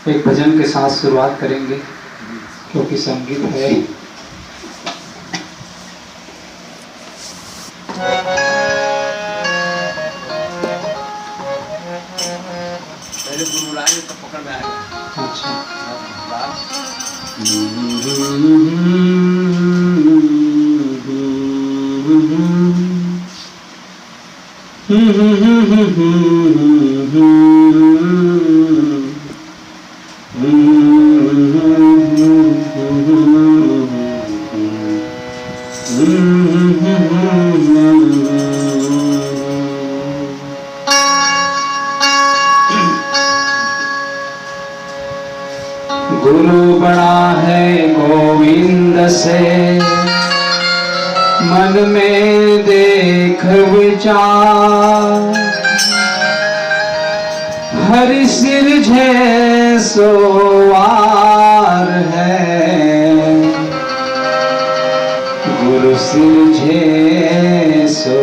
एक भजन के साथ शुरुआत करेंगे क्योंकि संगीत है। पहले गुरगुराएंगे तब पकड़ में आएगा। अच्छा। गुरु बड़ा है गोविंद से, मन में देख विचार, हरि सिरझे सोवार है, गुरु सिरझे सो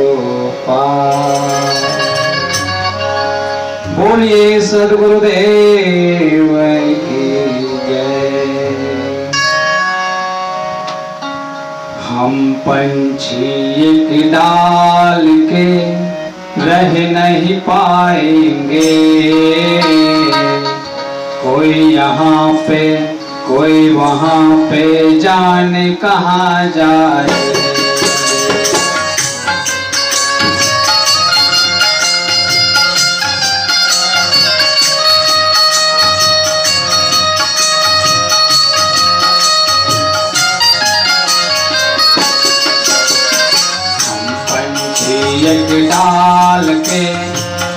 पार। बोलिए सद्गुरुदेव की जय। हम पंछी एक डाल के रह नहीं पाएंगे, कोई यहाँ पे कोई वहाँ पे, जाने कहाँ जाए। एक डाल के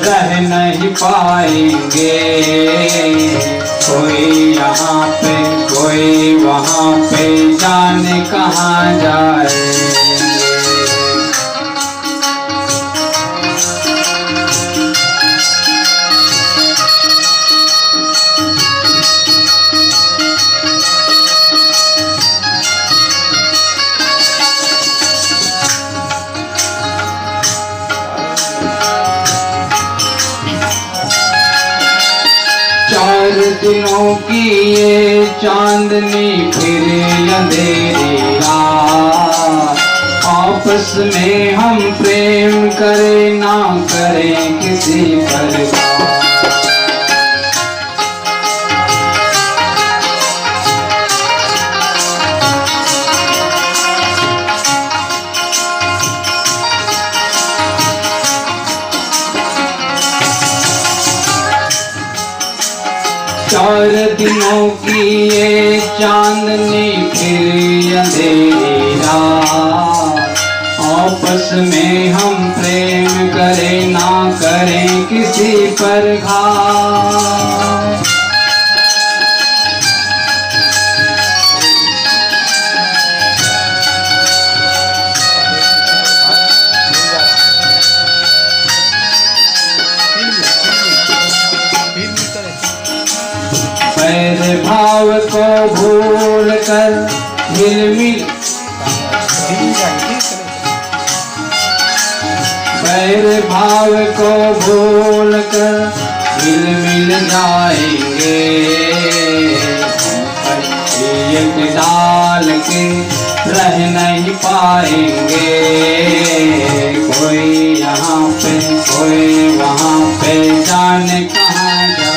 रह नहीं पाएंगे, कोई यहाँ पे कोई वहाँ पे, जाने कहाँ जाए। चार दिनों की ये चांदनी फिर अंधेरी रात, आपस में हम प्रेम करें ना करें किसी पर बात। चार दिनों की ये चांदनी फिर अंधेरी रात, आपस में हम प्रेम करें ना करें किसी पर घात। पैर भाव को भूल कर हिलमिल, पैर भाव को भूल कर हिलमिल जाएंगे, एक डाल के रह नहीं पाएंगे, कोई यहाँ पे कोई वहाँ पे, जाने कहाँ जाए।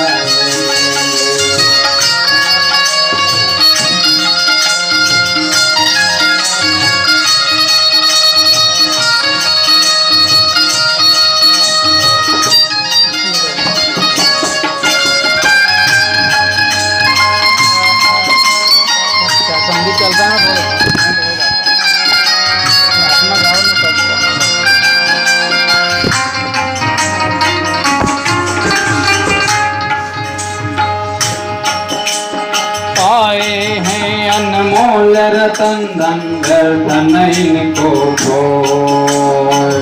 चलता है अपना गाँव में पाए हैं अनमोल रतन धन व्यर्थ इनको खोए,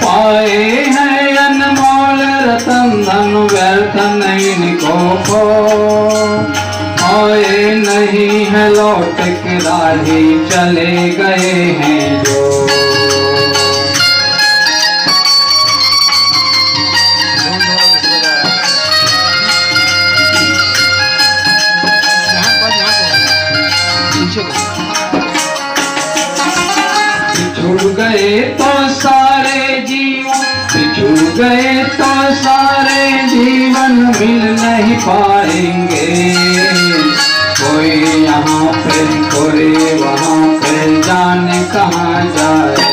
पाए हैं अनमोल रतन धन व्यर्थ इनको खोए, नहीं है लौट के राही चले गए हैं जो। बिछुड़ गए तो सारे जीवन, बिछुड़ गए तो सारे जीवन मिल नहीं पाएंगे। कोई यहाँ पे कोई वहाँ पे, जाने कहाँ जाए।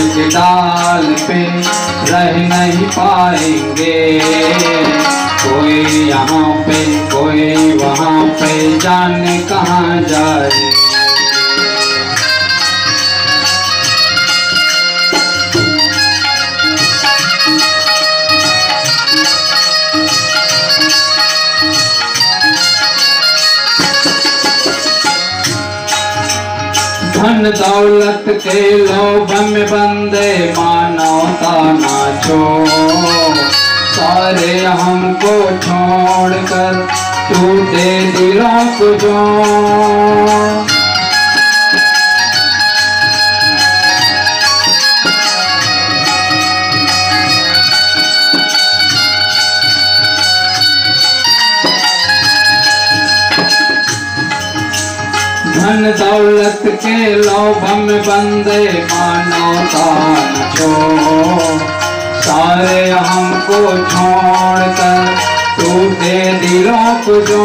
एक डाल पे रह नहीं पाएंगे। कोई यहाँ पे कोई वहाँ पे, जाने कहाँ जाए। धन दौलत के लोभ में बंदे मानवता नाचो। सारे हमको छोड़कर टूटे दिलों को जो। धन दौलत के लोभ में बंदे मानवता न छो। सारे हमको छोड़कर टूटे दिलों को जो।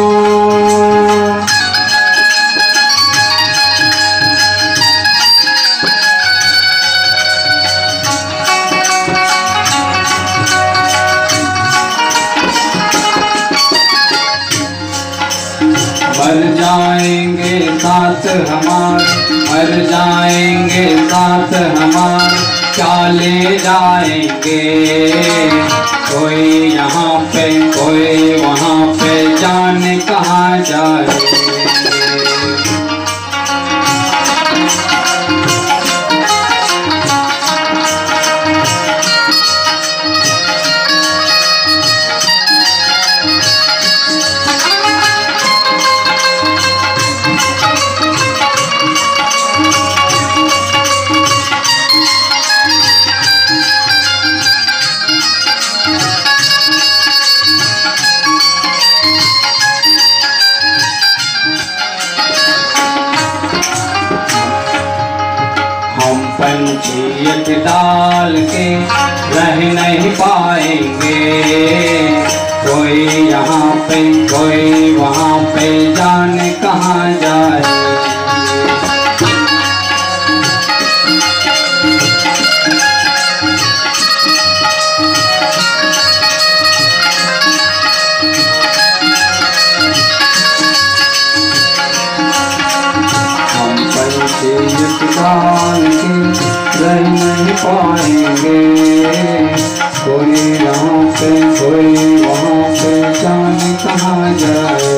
मर जाएंगे साथ हमारे, मर जाएंगे साथ हमारे, क्या ले जाएंगे। कोई यहाँ पे कोई वहाँ पे, जाने कहाँ जाए। पंछी एक डाल के रह नहीं पाएंगे। कोई यहाँ पे कोई वहाँ पे, जाने कहाँ जाए। हम पंछी एक डाल के रह नहीं पाएंगे। कोई यहाँ पे कोई वहाँ पे, जाने कहाँ जाए।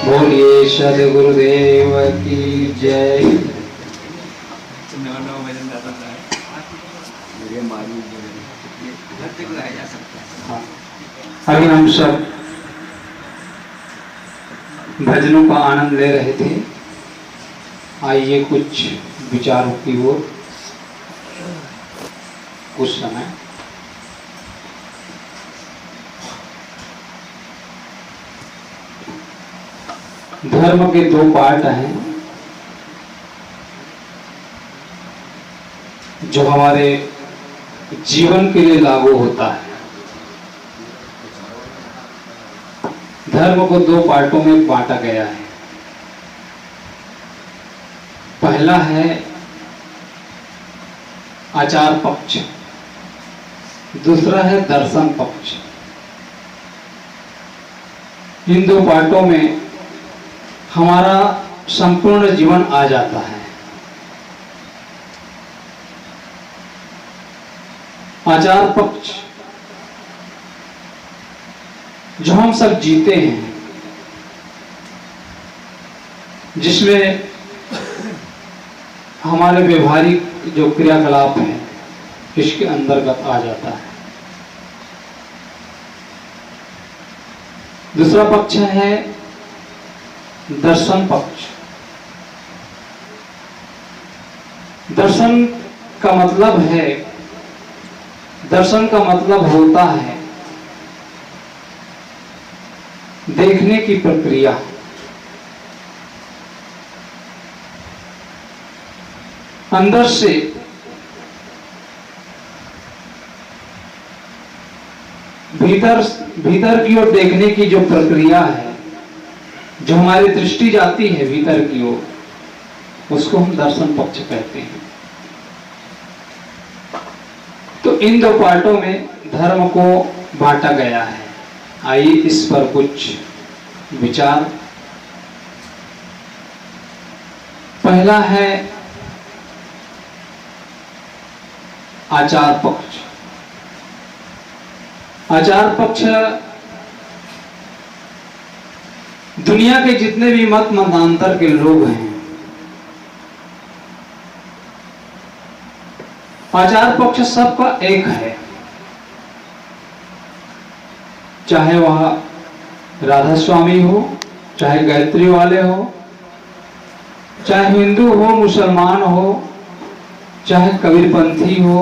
बोलिए सद्गुरुदेव की जय। अभी हम सब भजनों का आनंद ले रहे थे। आइए कुछ विचारों की ओर कुछ समय। धर्म के दो पार्ट हैं जो हमारे जीवन के लिए लागू होता है। धर्म को दो पार्टों में बांटा गया है। पहला है आचार पक्ष, दूसरा है दर्शन पक्ष। इन दो पार्टों में हमारा संपूर्ण जीवन आ जाता है। आचार पक्ष जो हम सब जीते हैं, जिसमें हमारे व्यवहारिक जो क्रियाकलाप है इसके अंतर्गत आ जाता है। दूसरा पक्ष है दर्शन पक्ष। दर्शन का मतलब है, दर्शन का मतलब होता है देखने की प्रक्रिया। अंदर से भीतर की ओर देखने की जो प्रक्रिया है, जो हमारी दृष्टि जाती है भीतर की ओर, उसको हम दर्शन पक्ष कहते हैं। तो इन दो पार्टों में धर्म को बांटा गया है। आइए इस पर कुछ विचार। पहला है आचार पक्ष। आचार पक्ष दुनिया के जितने भी मत मतांतर के लोग हैं, आचार पक्ष सबका एक है। चाहे वह राधा स्वामी हो, चाहे गायत्री वाले हो, चाहे हिंदू हो, मुसलमान हो, चाहे कबीरपंथी हो,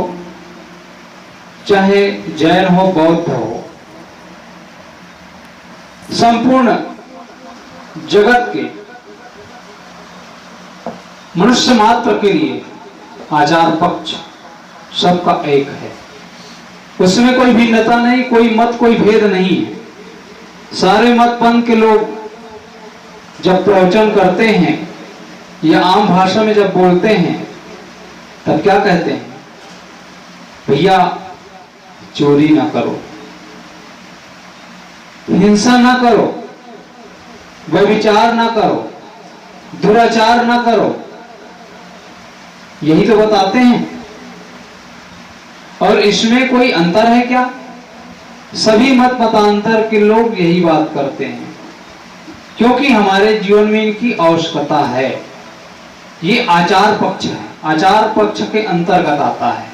चाहे जैन हो, बौद्ध हो, संपूर्ण जगत के मनुष्य मात्र के लिए आचार पक्ष सबका एक है। उसमें कोई भिन्नता नहीं, कोई मत, कोई भेद नहीं है। सारे मत पंथ के लोग जब प्रवचन करते हैं या आम भाषा में जब बोलते हैं तब क्या कहते हैं? भैया चोरी ना करो, हिंसा ना करो, व्यभिचार ना करो, दुराचार ना करो, यही तो बताते हैं। और इसमें कोई अंतर है क्या? सभी मत मतांतर के लोग यही बात करते हैं, क्योंकि हमारे जीवन में इनकी आवश्यकता है। ये आचार पक्ष है, आचार पक्ष के अंतर्गत आता है।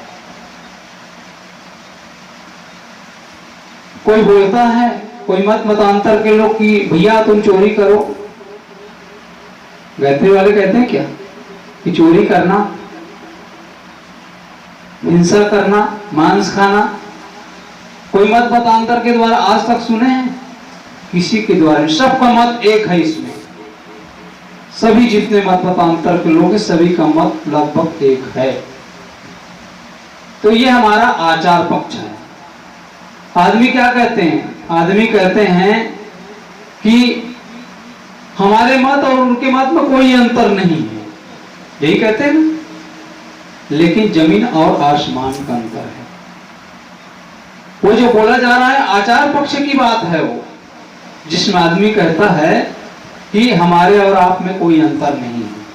कोई बोलता है, कोई मत मतांतर के लोग कि भैया तुम चोरी करो। गायत्री वाले कहते हैं क्या कि चोरी करना, हिंसा करना, मांस खाना? कोई मत मतांतर के द्वारा आज तक सुने हैं? किसी के द्वारा। सबका मत एक है। इसमें सभी जितने मत मतांतर के लोग हैं, सभी का मत लगभग एक है। तो ये हमारा आचार पक्ष है। आदमी क्या कहते हैं? आदमी कहते हैं कि हमारे मत और उनके मत में कोई अंतर नहीं है, यही कहते हैं ना। लेकिन जमीन और आसमान का अंतर है। वो जो बोला जा रहा है आचार पक्ष की बात है, वो जिसमें आदमी कहता है कि हमारे और आप में कोई अंतर नहीं है।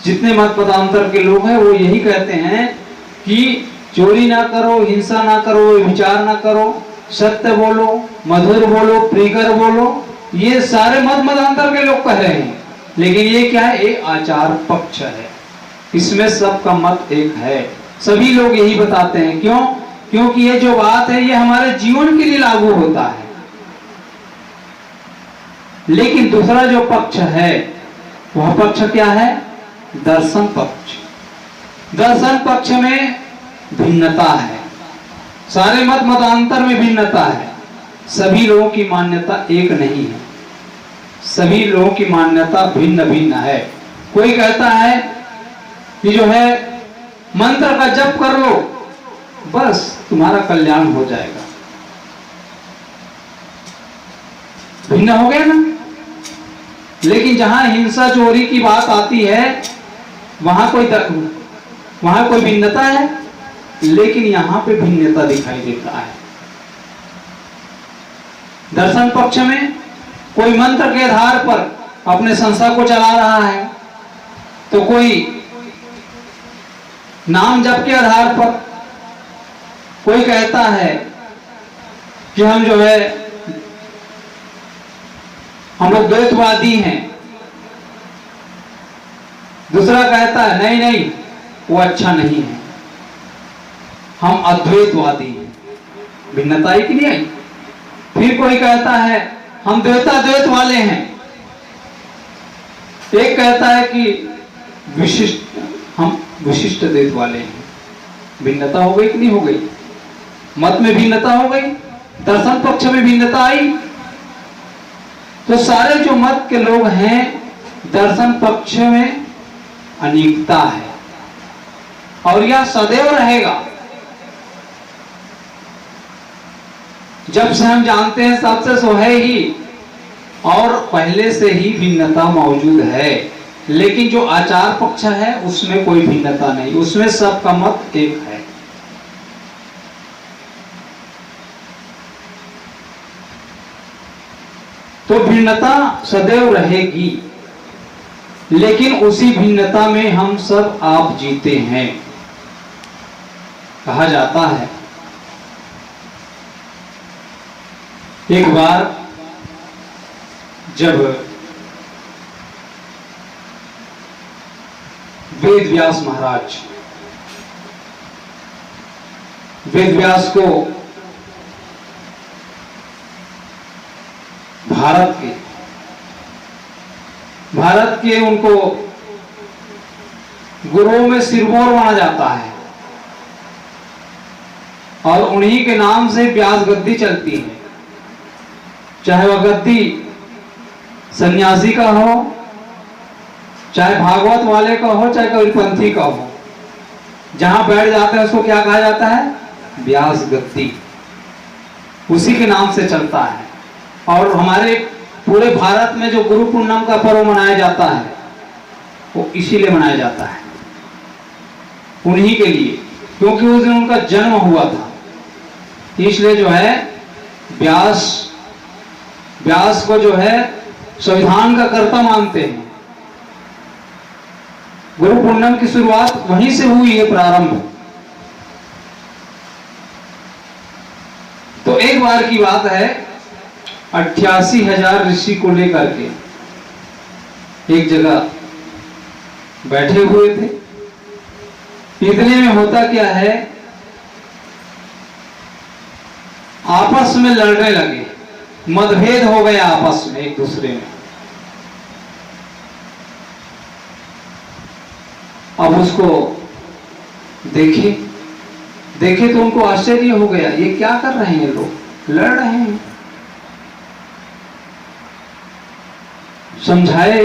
जितने मत मतांतर के लोग हैं वो यही कहते हैं कि चोरी ना करो, हिंसा ना करो, विचार ना करो, सत्य बोलो, मधुर बोलो, प्रियकर बोलो। ये सारे मत मतांतर के लोग कह रहे हैं, लेकिन ये क्या है? एक आचार पक्ष है। इसमें सबका मत एक है। सभी लोग यही बताते हैं। क्यों? क्योंकि ये जो बात है ये हमारे जीवन के लिए लागू होता है। लेकिन दूसरा जो पक्ष है वह पक्ष क्या है? दर्शन पक्ष। दर्शन पक्ष में भिन्नता है। सारे मत मतांतर में भिन्नता है। सभी लोगों की मान्यता एक नहीं है, सभी लोगों की मान्यता भिन्न भिन्न है। कोई कहता है कि जो है मंत्र का जप कर लो, बस तुम्हारा कल्याण हो जाएगा। भिन्न हो गया ना। लेकिन जहां हिंसा चोरी की बात आती है वहां कोई भिन्नता है, लेकिन यहां पे भिन्नता दिखाई देता है। दर्शन पक्ष में कोई मंत्र के आधार पर अपने संस्था को चला रहा है, तो कोई नाम जप के आधार पर, कोई कहता है कि हम जो है हम लोग द्वैतवादी हैं, दूसरा कहता है नहीं नहीं वो अच्छा नहीं है, हम अद्वैतवादी हैं, भिन्नता ही की नहीं आई। फिर कोई कहता है हम द्वैताद्वैत वाले हैं, एक कहता है कि हम विशिष्ट द्वैत वाले हैं। भिन्नता हो गई कि नहीं हो गई? मत में भिन्नता हो गई, दर्शन पक्ष में भिन्नता आई। तो सारे जो मत के लोग हैं, दर्शन पक्ष में अनेकता है और यह सदैव रहेगा। जब से हम जानते हैं सबसे सो है ही, और पहले से ही भिन्नता मौजूद है, लेकिन जो आचार पक्ष है उसमें कोई भिन्नता नहीं, उसमें सबका मत एक है। तो भिन्नता सदैव रहेगी, लेकिन उसी भिन्नता में हम सब आप जीते हैं। कहा जाता है एक बार जब वेद व्यास महाराज वेद व्यास को भारत के उनको गुरुओं में सिरमौर माना जाता है और उन्हीं के नाम से व्यास गद्दी चलती है। चाहे वह गद्दी सन्यासी का हो, चाहे भागवत वाले का हो, चाहे कबीरपंथी का हो, जहां बैठ जाते हैं उसको क्या कहा जाता है? व्यास गद्दी। उसी के नाम से चलता है। और हमारे पूरे भारत में जो गुरु पूर्णिमा का पर्व मनाया जाता है वो इसीलिए मनाया जाता है, उन्हीं के लिए, क्योंकि उस दिन उनका जन्म हुआ था। इसलिए जो है व्यास को जो है संविधान का कर्ता मानते हैं। गुरु पूर्णिमा की शुरुआत वहीं से हुई है, प्रारंभ। तो एक बार की बात है, 88,000 ऋषि को लेकर के एक जगह बैठे हुए थे। इतने में होता क्या है, आपस में लड़ने लगे, मतभेद हो गया आपस में एक दूसरे में। अब उसको देखे तो उनको आश्चर्य हो गया, ये क्या कर रहे हैं लोग, लड़ रहे हैं। समझाए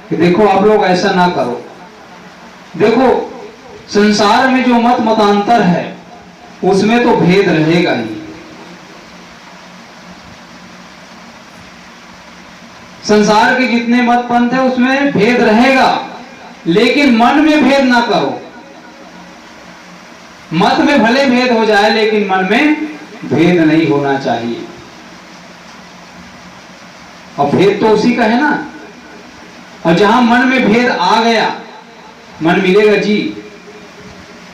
कि देखो आप लोग ऐसा ना करो, देखो संसार में जो मतांतर है उसमें तो भेद रहेगा ही। संसार के जितने मत पंथ है उसमें भेद रहेगा, लेकिन मन में भेद ना करो। मत में भले भेद हो जाए, लेकिन मन में भेद नहीं होना चाहिए। और भेद तो उसी का है ना। और जहां मन में भेद आ गया, मन मिलेगा जी?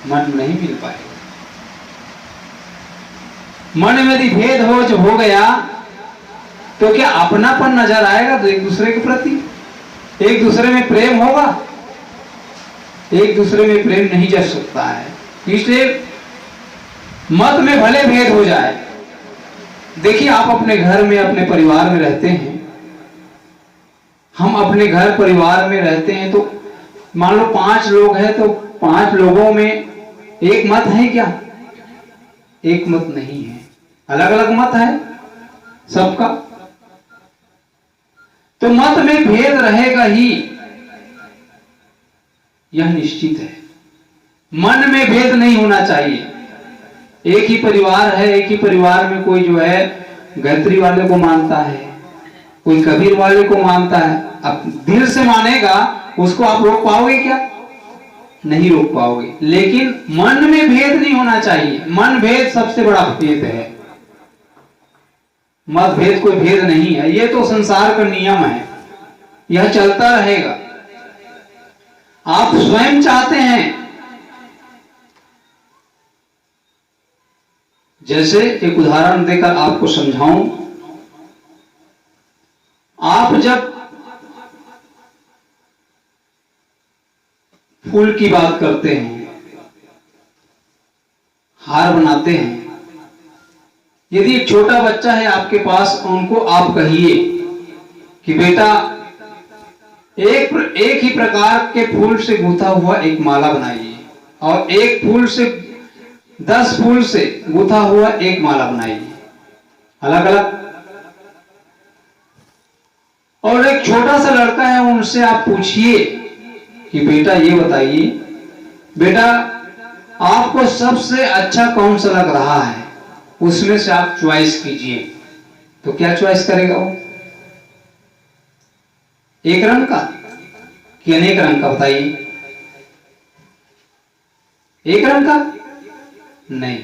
मन नहीं मिल पाएगा। मन में यदि भेद हो गया तो क्या अपनापन नजर आएगा तो एक दूसरे के प्रति? एक दूसरे में प्रेम होगा? एक दूसरे में प्रेम नहीं जच सकता है। इसलिए मत में भले भेद हो जाए, देखिए आप अपने घर में, अपने परिवार में रहते हैं, हम अपने घर परिवार में रहते हैं, तो मान लो 5 लोग हैं, तो 5 लोगों में एक मत है क्या? एक मत नहीं है, अलग अलग मत है सबका। तो मत में भेद रहेगा ही, यह निश्चित है। मन में भेद नहीं होना चाहिए। एक ही परिवार है, एक ही परिवार में कोई जो है गायत्री वाले को मानता है, कोई कबीर वाले को मानता है। अब दिल से मानेगा, उसको आप रोक पाओगे क्या? नहीं रोक पाओगे। लेकिन मन में भेद नहीं होना चाहिए। मन भेद सबसे बड़ा भेद है, मत भेद कोई भेद नहीं है। ये तो संसार का नियम है, यह चलता रहेगा। आप स्वयं चाहते हैं, जैसे एक उदाहरण देकर आपको समझाऊं, आप जब फूल की बात करते हैं, हार बनाते हैं। यदि एक छोटा बच्चा है आपके पास, उनको आप कहिए कि बेटा एक ही प्रकार के फूल से गूंथा हुआ एक माला बनाइए, और एक फूल से 10 फूल से गूंथा हुआ एक माला बनाइए, अलग अलग। और एक छोटा सा लड़का है, उनसे आप पूछिए कि बेटा ये बताइए, बेटा आपको सबसे अच्छा कौन सा लग रहा है, उसमें से आप चॉइस कीजिए। तो क्या चॉइस करेगा वो? एक रंग का कि अनेक रंग का? बताइए। एक रंग का नहीं,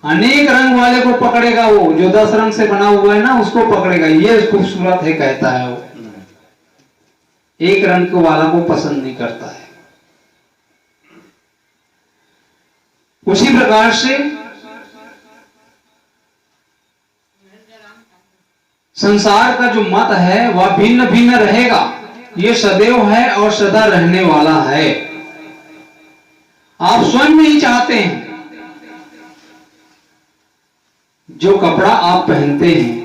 अनेक रंग वाले को पकड़ेगा वो, जो 10 रंग से बना हुआ है ना, उसको पकड़ेगा, ये खूबसूरत है कहता है वो। एक रंग के वाला को पसंद नहीं करता है। उसी प्रकार से संसार का जो मत है वह भिन्न भिन्न रहेगा, ये सदैव है और सदा रहने वाला है। आप स्वयं नहीं चाहते हैं, जो कपड़ा आप पहनते हैं,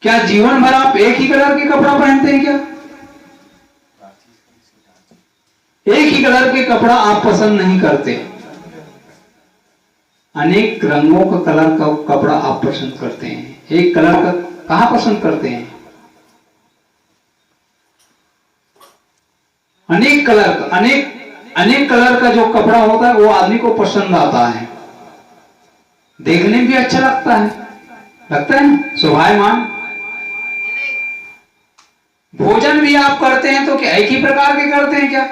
क्या जीवन भर आप एक ही कलर के कपड़ा पहनते हैं? क्या एक ही कलर के कपड़ा आप पसंद नहीं करते? अनेक रंगों का कलर का कपड़ा आप पसंद करते हैं, एक कलर का कहां पसंद करते हैं? अनेक कलर का, अनेक कलर का जो कपड़ा होता है वो आदमी को पसंद आता है, देखने में भी अच्छा लगता है ना, शोभायमान। भोजन भी आप करते हैं तो क्या एक ही प्रकार के करते हैं? क्या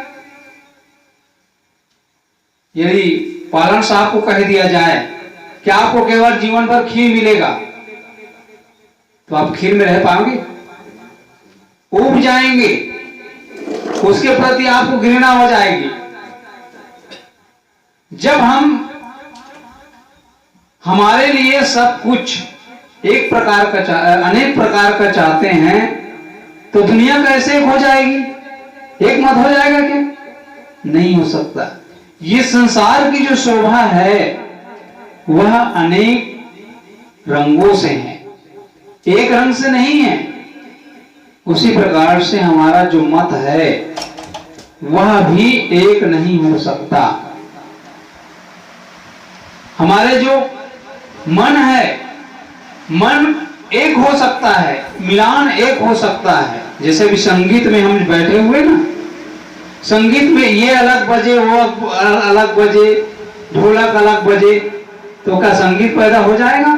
यदि पालन साहब को कह दिया जाए कि आपको केवल जीवन भर खीर मिलेगा, तो आप खीर में रह पाओगे? उब जाएंगे, उसके प्रति आपको घृणा हो जाएगी। जब हम हमारे लिए सब कुछ एक प्रकार का अनेक प्रकार का चाहते हैं, तो दुनिया कैसे एक हो जाएगी? एक मत हो जाएगा क्या? नहीं हो सकता। ये संसार की जो शोभा है वह अनेक रंगों से है, एक रंग से नहीं है। उसी प्रकार से हमारा जो मत है वह भी एक नहीं हो सकता। हमारे जो मन है, मन एक हो सकता है, मिलान एक हो सकता है। जैसे भी संगीत में हम बैठे हुए ना, संगीत में ये अलग बजे, वो अलग बजे, ढोलक अलग बजे, तो क्या संगीत पैदा हो जाएगा?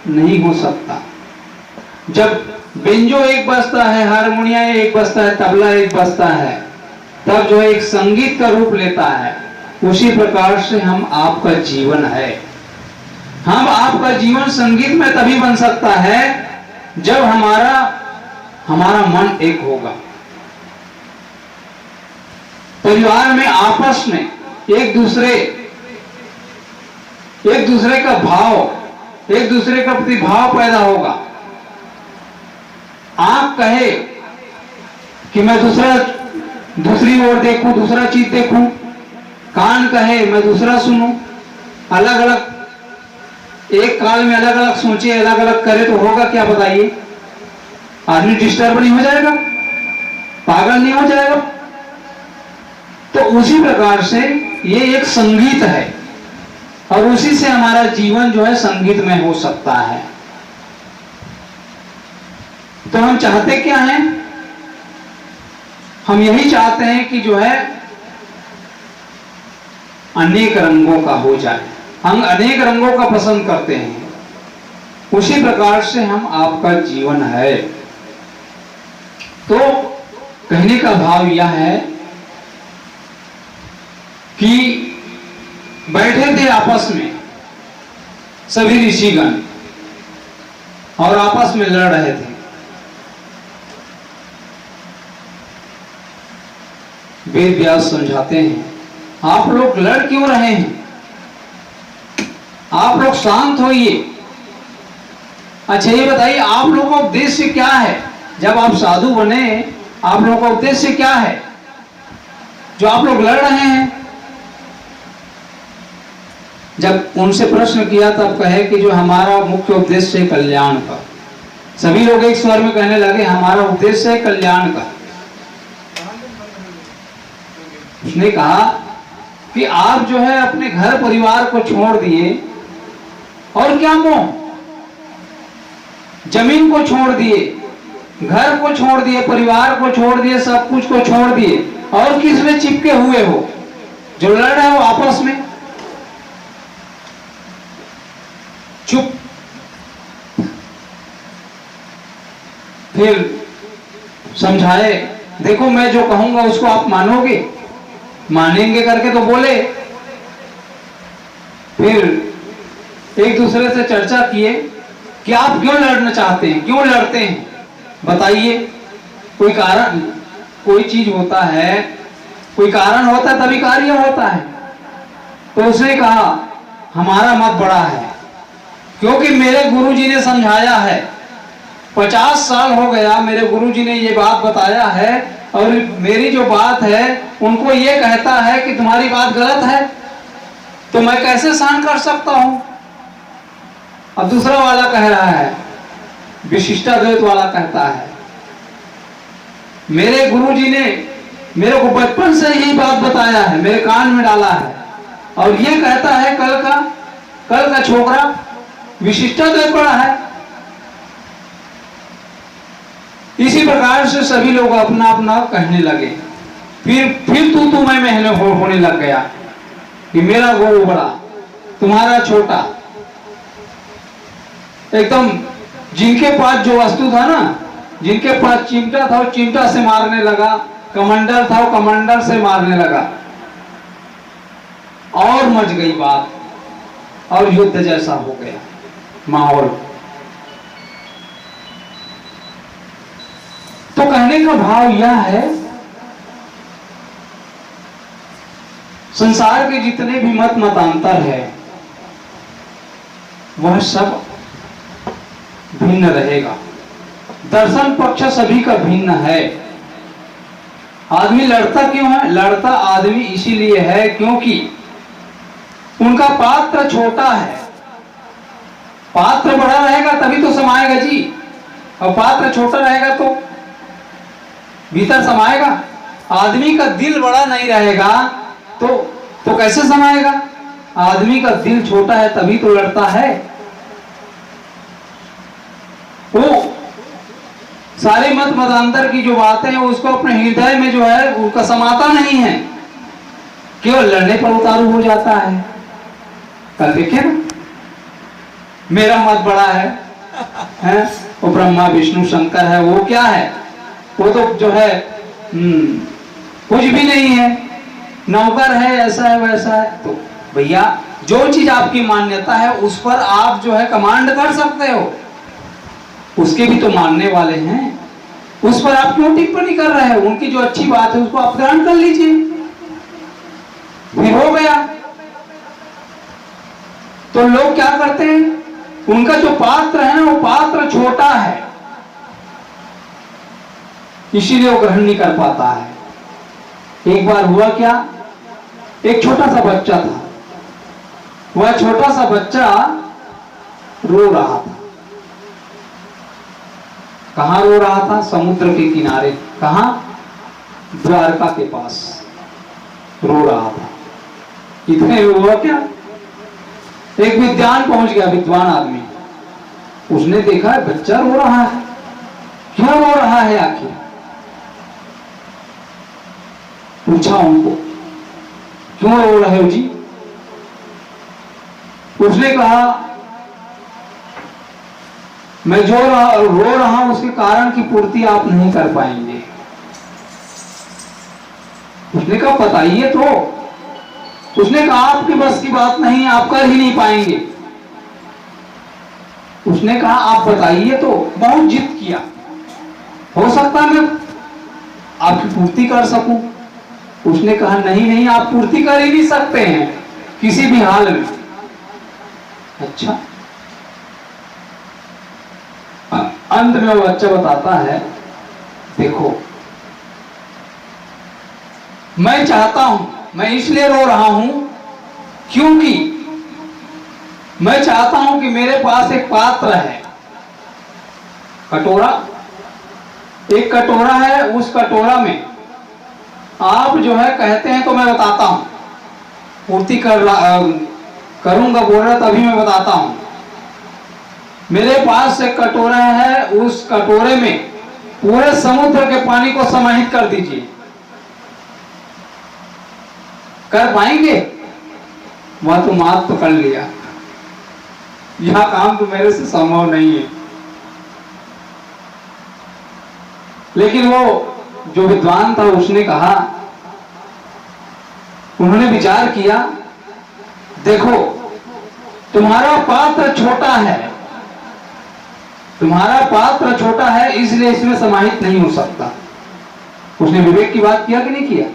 नहीं हो सकता। जब बेंजो एक बजता है, हारमोनिया एक बजता है, तबला एक बजता है, तब जो एक संगीत का रूप लेता है। उसी प्रकार से हम आपका जीवन है, हम आपका जीवन संगीत में तभी बन सकता है जब हमारा मन एक होगा। परिवार में आपस में एक दूसरे का भाव, एक दूसरे का प्रति भाव पैदा होगा। आंख कहे कि मैं दूसरी ओर देखूं, दूसरा चीज देखूं, कान कहे मैं दूसरा सुनूं, अलग अलग एक काल में अलग अलग सोचे, अलग अलग करे, तो होगा क्या बताइए? आदमी डिस्टर्ब नहीं हो जाएगा? पागल नहीं हो जाएगा? तो उसी प्रकार से ये एक संगीत है, और उसी से हमारा जीवन जो है संगीत में हो सकता है। तो हम चाहते क्या हैं? हम यही चाहते हैं कि जो है अनेक रंगों का हो जाए। हम अनेक रंगों का पसंद करते हैं। उसी प्रकार से हम आपका जीवन है। तो कहने का भाव यह है कि बैठे थे आपस में सभी ऋषिगण और आपस में लड़ रहे थे। वेद व्यास समझाते हैं, आप लोग लड़ क्यों रहे हैं? आप लोग शांत होइए। अच्छा ये बताइए, आप लोगों का उद्देश्य क्या है? जब आप साधु बने, आप लोगों का उद्देश्य क्या है? जो आप लोग लड़ रहे हैं। जब उनसे प्रश्न किया तब कहे कि जो हमारा मुख्य उद्देश्य है कल्याण का। सभी लोग एक स्वर में कहने लगे हमारा उद्देश्य है कल्याण का। उसने कहा कि आप जो है अपने घर परिवार को छोड़ दिए और क्या मोह, जमीन को छोड़ दिए, घर को छोड़ दिए, परिवार को छोड़ दिए, सब कुछ को छोड़ दिए और किस में चिपके हुए हो? जो लड़ रहे हो आपस में। चुप। फिर समझाए, देखो मैं जो कहूंगा उसको आप मानोगे, मानेंगे करके तो बोले। फिर एक दूसरे से चर्चा किए कि आप क्यों लड़ना चाहते हैं, क्यों लड़ते हैं, बताइए। कोई कारण, कोई चीज होता है, कोई कारण होता है तभी कार्य होता है। तो उसने कहा हमारा मत बड़ा है, क्योंकि मेरे गुरुजी ने समझाया है। 50 साल हो गया मेरे गुरुजी ने ये बात बताया है और मेरी जो बात है उनको ये कहता है कि तुम्हारी बात गलत है, तो मैं कैसे सहन कर सकता हूं। अब दूसरा वाला कह रहा है, विशिष्टाद्वैत वाला कहता है मेरे गुरुजी ने मेरे को बचपन से ही बात बताया है, मेरे कान में डाला है, और ये कहता है कल का छोकरा विशिष्टाद्वैत पढ़ा है। इसी प्रकार से सभी लोग अपना अपना कहने लगे। फिर तू मैं महने होने लग गया कि मेरा गुरु बड़ा, तुम्हारा छोटा। एकदम जिनके पास जो वस्तु था ना, जिनके पास चिमटा था वो चिमटा से मारने लगा, कमांडर था वो कमांडर से मारने लगा, और मच गई बात और युद्ध जैसा हो गया माहौल। तो कहने का भाव यह है, संसार के जितने भी मतांतर है वह सब भिन्न रहेगा। दर्शन पक्ष सभी का भिन्न है। आदमी लड़ता क्यों है? लड़ता आदमी इसीलिए है क्योंकि उनका पात्र छोटा है। पात्र बड़ा रहेगा तभी तो समाएगा जी, और पात्र छोटा रहेगा तो भीतर समाएगा। आदमी का दिल बड़ा नहीं रहेगा तो कैसे समाएगा? आदमी का दिल छोटा है तभी तो लड़ता है। वो सारे मतांतर की जो बातें हैं उसको अपने हृदय में जो है उसका समाता नहीं है, केवल लड़ने पर उतारू हो जाता है। कल देखे ना, मेरा मत बड़ा है वो ब्रह्मा विष्णु शंकर है, वो क्या है? वो तो जो है कुछ भी नहीं है, नौकर है, ऐसा है वैसा है। तो भैया जो चीज आपकी मान्यता है उस पर आप जो है कमांड कर सकते हो, उसके भी तो मानने वाले हैं, उस पर आप क्यों टिप्पणी कर रहे हैं? उनकी जो अच्छी बात है उसको आप ग्रहण कर लीजिए, फिर हो गया। तो लोग क्या करते हैं, उनका जो पात्र है ना वो पात्र छोटा है, इसीलिए वो ग्रहण नहीं कर पाता है। एक बार हुआ क्या, एक छोटा सा बच्चा था, वह छोटा सा बच्चा रो रहा था। कहां रो रहा था? समुद्र के किनारे। कहां? द्वारका के पास रो रहा था। इतने हुआ क्या, एक विद्वान पहुंच गया, विद्वान आदमी, उसने देखा बच्चा रो रहा है, क्यों रो रहा है आखिर? पूछा उनको, क्यों रो रहे हो जी? उसने कहा मैं जो रो रहा हूं उसके कारण की पूर्ति आप नहीं कर पाएंगे। उसने कहा बताइए तो। उसने कहा आपकी बस की बात नहीं, आप कर ही नहीं पाएंगे। उसने कहा आप बताइए तो। बहुत जिद किया, हो सकता है मैं आपकी पूर्ति कर सकूं। उसने कहा नहीं आप पूर्ति कर ही नहीं सकते हैं किसी भी हाल में। अच्छा, अंत में वो बच्चा बताता है, देखो मैं चाहता हूं, मैं इसलिए रो रहा हूं क्योंकि मैं चाहता हूं कि मेरे पास एक पात्र है, कटोरा, एक कटोरा है, उस कटोरा में आप जो है कहते हैं तो मैं बताता हूं, पूर्ति करूंगा बोल रहा तभी मैं बताता हूं। मेरे पास एक कटोरा है, उस कटोरे में पूरे समुद्र के पानी को समाहित कर दीजिए। कर पाएंगे? वह तो मात तो कर लिया, यह काम तो मेरे से संभव नहीं है। लेकिन वो जो विद्वान था उसने कहा, उन्होंने विचार किया, देखो तुम्हारा पात्र छोटा है, तुम्हारा पात्र छोटा है इसलिए इसमें समाहित नहीं हो सकता। उसने विवेक की बात किया कि नहीं किया?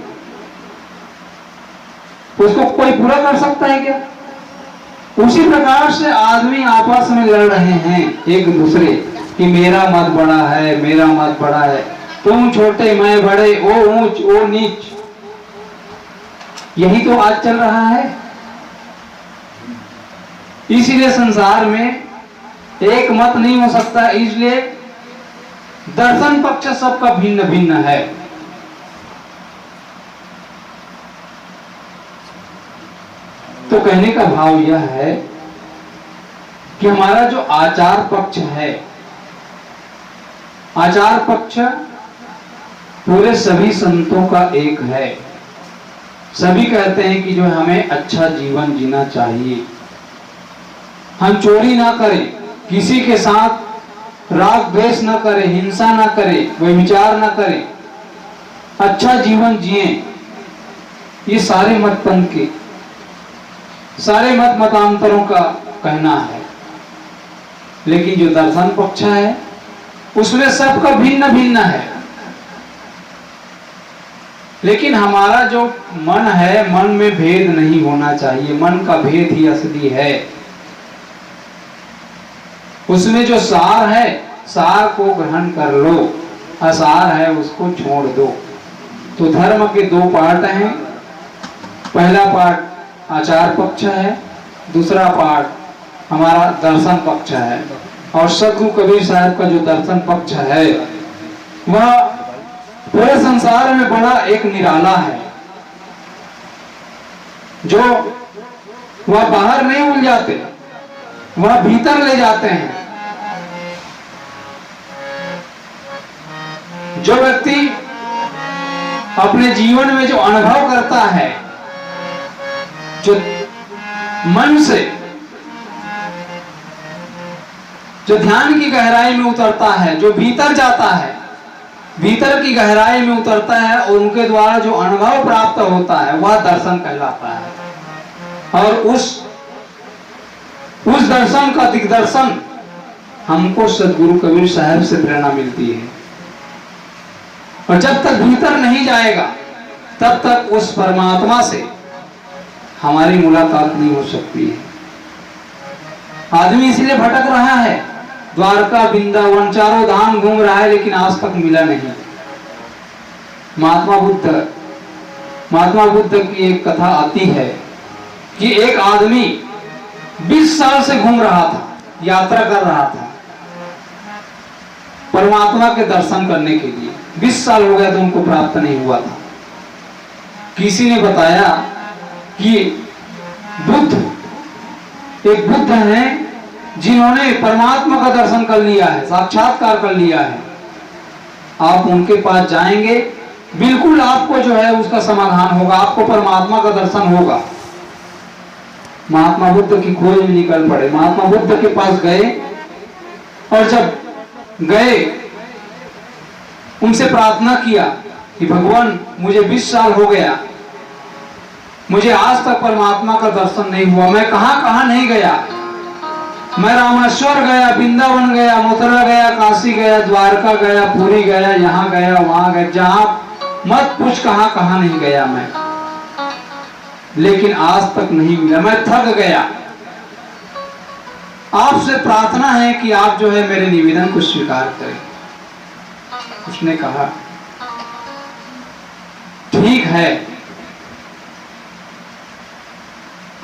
उसको कोई पूरा कर सकता है क्या? उसी प्रकार से आदमी आपस में लड़ रहे हैं एक दूसरे कि मेरा मत बड़ा है, मेरा मत बड़ा है, तुम छोटे मैं बड़े, ओ ऊंच ओ नीच। यही तो आज चल रहा है। इसीलिए संसार में एक मत नहीं हो सकता, इसलिए दर्शन पक्ष सबका भिन्न भिन्न है। तो कहने का भाव यह है कि हमारा जो आचार पक्ष है, आचार पक्ष पूरे सभी संतों का एक है। सभी कहते हैं कि जो हमें अच्छा जीवन जीना चाहिए, हम चोरी ना करें, किसी के साथ राग द्वेष ना करें, हिंसा ना करें, व्यभिचार ना करें, अच्छा जीवन जिए। ये सारे मत पंथ के, सारे मत मतांतरों का कहना है। लेकिन जो दर्शन पक्ष है उसमें सबका भिन्न भिन्न है। लेकिन हमारा जो मन है, मन में भेद नहीं होना चाहिए, मन का भेद ही असली है। उसमें जो सार है, सार को ग्रहण कर लो, असार है उसको छोड़ दो। तो धर्म के दो पार्ट हैं। पहला पार्ट आचार पक्ष है, दूसरा पार्ट हमारा दर्शन पक्ष है। और सद्गुरु कबीर साहब का जो दर्शन पक्ष है वह पूरे संसार में बड़ा एक निराला है, जो वह बाहर नहीं उलझाते, वह भीतर ले जाते हैं। जो व्यक्ति अपने जीवन में जो अनुभव करता है, जो मन से जो ध्यान की गहराई में उतरता है, जो भीतर जाता है, भीतर की गहराई में उतरता है और उनके द्वारा जो अनुभव प्राप्त होता है वह दर्शन कहलाता है। और उस दर्शन का दिग्दर्शन हमको सद्गुरु कबीर साहब से प्रेरणा मिलती है। और जब तक भीतर नहीं जाएगा तब तक उस परमात्मा से हमारी मुलाकात नहीं हो सकती है। आदमी इसलिए भटक रहा है, द्वारका वृंदावन चारों धाम घूम रहा है, लेकिन आज तक मिला नहीं। महात्मा बुद्ध की एक कथा आती है कि एक आदमी 20 साल से घूम रहा था, यात्रा कर रहा था परमात्मा के दर्शन करने के लिए। 20 साल हो गया तो उनको प्राप्त नहीं हुआ था। किसी ने बताया कि एक बुद्ध हैं जिन्होंने परमात्मा का दर्शन कर लिया है, साक्षात्कार कर लिया है। आप उनके पास जाएंगे, बिल्कुल आपको जो है उसका समाधान होगा, आपको परमात्मा का दर्शन होगा। महात्मा बुद्ध की खोज में निकल पड़े। महात्मा बुद्ध के पास गए और जब गए उनसे प्रार्थना किया कि भगवान मुझे 20 साल हो गया, मुझे आज तक परमात्मा का दर्शन नहीं हुआ, मैं कहां कहां नहीं गया, मैं रामेश्वर गया, वृंदावन गया, मथुरा गया, काशी गया, द्वारका गया, पुरी गया, यहाँ गया वहां गया, जहां मत पूछ कहां कहां नहीं गया मैं, लेकिन आज तक नहीं मिला, मैं थक गया। आपसे प्रार्थना है कि आप जो है मेरे निवेदन को स्वीकार करें। उसने कहा ठीक है।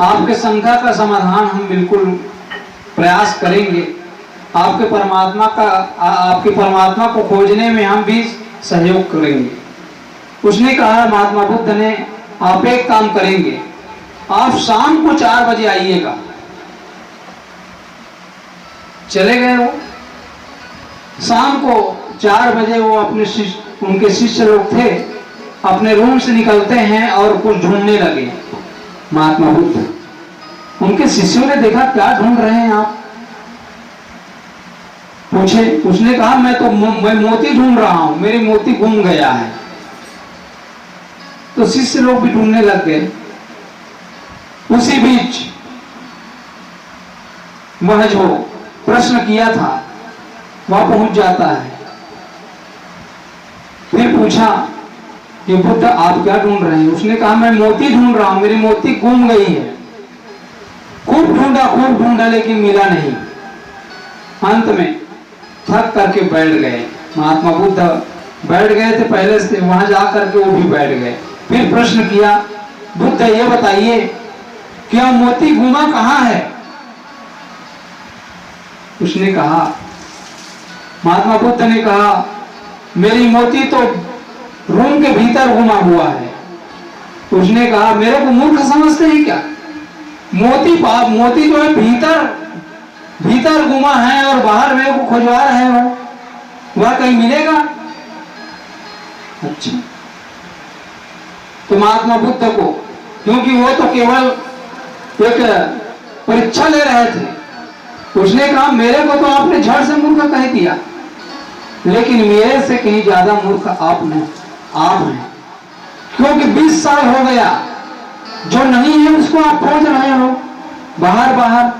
आपके शंका का समाधान हम बिल्कुल प्रयास करेंगे। आपके परमात्मा को खोजने में हम भी सहयोग करेंगे। उसने कहा, महात्मा बुद्ध ने, आप एक काम करेंगे, आप शाम को 4 बजे आइएगा। चले गए वो। शाम को 4 बजे वो उनके शिष्य लोग थे, अपने रूम से निकलते हैं और कुछ ढूंढने लगे। महात्मा बुद्ध, उनके शिष्यों ने देखा, क्या ढूंढ रहे हैं आप? पूछे। उसने कहा, मैं मोती ढूंढ रहा हूं, मेरी मोती गुम गया है। तो शिष्य लोग भी ढूंढने लग गए। उसी बीच वह जो प्रश्न किया था वह पहुंच जाता है। फिर पूछा कि बुद्ध, आप क्या ढूंढ रहे हैं? उसने कहा, मैं मोती ढूंढ रहा हूं, मेरी मोती गुम गई है। खूब ढूंढा लेकिन मिला नहीं। अंत में थक करके बैठ गए। महात्मा बुद्ध बैठ गए थे पहले से, वहां जाकर के वो भी बैठ गए। फिर प्रश्न किया, बुद्ध ये बताइए, क्या मोती गुमा कहाँ है? उसने कहा, महात्मा बुद्ध ने कहा, मेरी मोती तो रूम के भीतर गुमा हुआ है। उसने कहा, मेरे को मूर्ख समझते हैं क्या? मोती जो है भीतर गुमा है और बाहर मेरे को खोजवा रहे हो, वह कहीं मिलेगा? अच्छा। तो महात्मा बुद्ध को, क्योंकि वो तो केवल एक परीक्षा ले रहे थे, उसने कहा, मेरे को तो आपने झड़ से मूर्ख कह दिया, लेकिन मेरे से कहीं ज्यादा मूर्ख आप हैं। क्योंकि 20 साल हो गया, जो नहीं है उसको आप खोज रहे हो बाहर।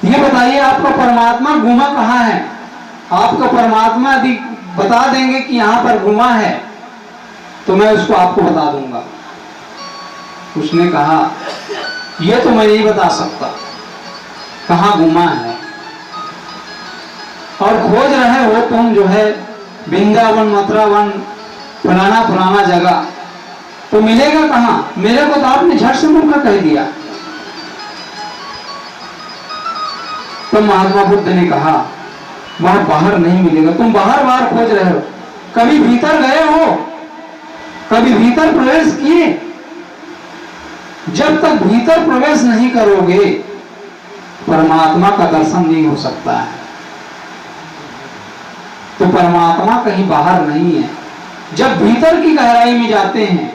ये बताइए, आपका परमात्मा गुमा कहाँ है? आपका परमात्मा यदि बता देंगे कि यहां पर गुमा है, तो मैं उसको आपको बता दूंगा। उसने कहा, यह तो मैं नहीं बता सकता कहां गुमा है, और खोज रहे हो तुम जो है वृंदावन, मथुरावन, फलाना जगह, तो मिलेगा कहां? मेरे को तो आपने झट से मूर्ख कह दिया। तो महात्मा बुद्ध ने कहा, वहां बाहर नहीं मिलेगा, तुम बाहर खोज रहे हो, कभी भीतर गए हो? कभी भीतर प्रवेश किए? जब तक भीतर प्रवेश नहीं करोगे, परमात्मा का दर्शन नहीं हो सकता है। तो परमात्मा कहीं बाहर नहीं है। जब भीतर की गहराई में जाते हैं,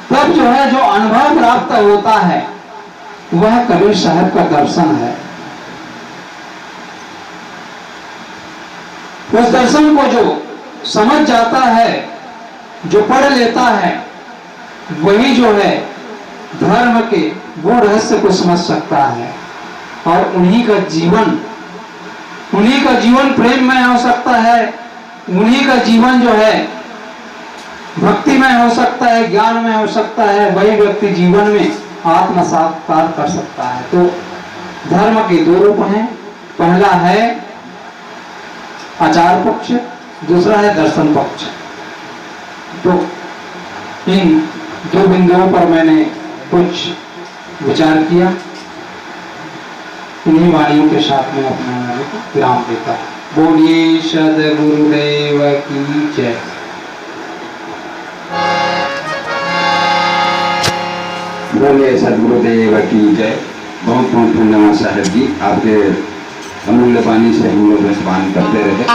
तब जो है जो अनुभव प्राप्त होता है, वह कबीर साहब का दर्शन है। उस दर्शन को जो समझ जाता है, जो पढ़ लेता है, वही जो है धर्म के वो रहस्य को समझ सकता है, और उन्हीं का जीवन प्रेममय हो सकता है, उन्हीं का जीवन जो है भक्तिमय हो सकता है, ज्ञानमय हो सकता है। वही व्यक्ति जीवन में आत्म साक्षात्कार कर सकता है। तो धर्म के 2 रूप हैं, पहला है आचार पक्ष, दूसरा है दर्शन पक्ष। तो इन 2 बिंदुओं पर मैंने कुछ विचार किया। इन्हीं वाणियों के साथ में अपना विराम देता है। बोलिए सद्गुरुदेव की जय। बोलिए सद्गुरुदेव की जय। बहुत बहुत धन्यवाद साहब जी, आपके अमूल्य पानी से हम लोग स्नान करते रहे।